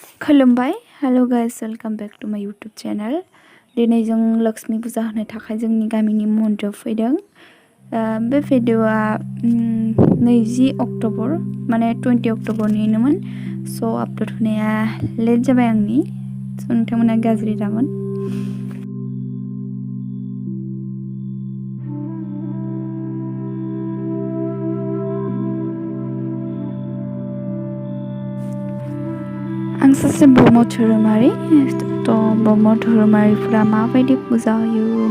खुलुमबाय hello guys welcome back to my YouTube channel दिनै जों लक्ष्मी पुजा होनो थाखाय जोंनि गामिनि मन्दिराव फैदों बे भिडिअआ 20 अक्ट'बर माने 20 अक्ट'बरनिनोमोन स' आपल'ड होनाया लेट जाबाय आंनि स' नोंथांमोना गाज्रि दामोन आं सासे ब्रह्म धोरोमारि ब्रह्म धोरोमारिफोरा माबायदि पुजा होयो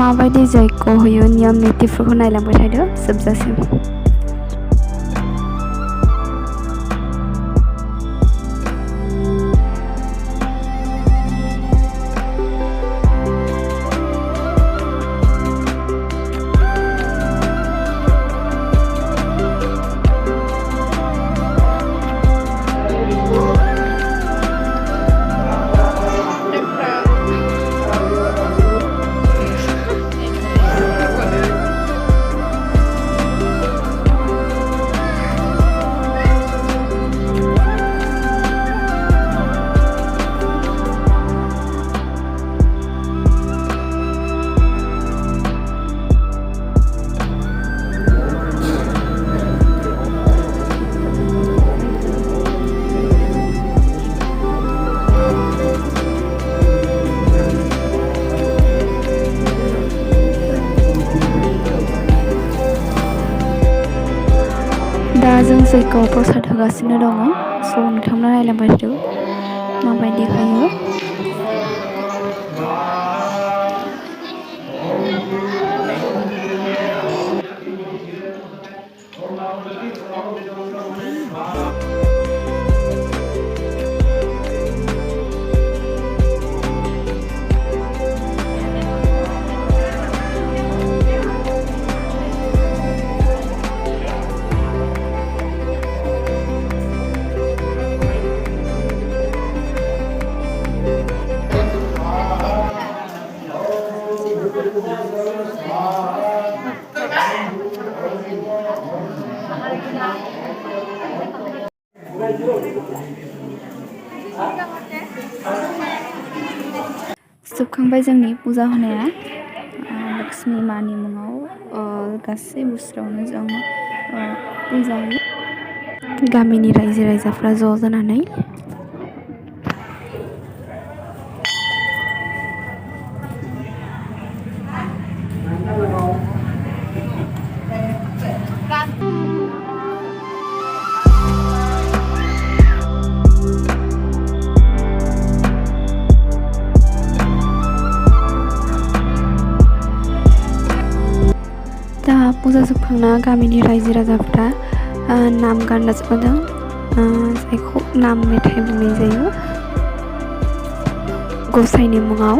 माबायदि जयग होयो नियम नितिफोरखौ नायलांबाय थादो जोबजासिम दा जों जयग'आव प्रसाद होगासिनो दङ स' नोंथांमोना नायलांबाय थादो माबायदि होयो जोबखांबाय जोंनि पुजा होनाया लक्ष्मी मानि मुङाव गासै बोसोरावनो जों पुजा होयो गामिनि रायजो राजाफ्रा ज' जानानै दा पुजा जोबखांना गामिनि रायजो राजाफ्रा नाम गान रोजाबदों जायखौ नाम मेथाइ बुंनाय जायो गसाइनि मुङाव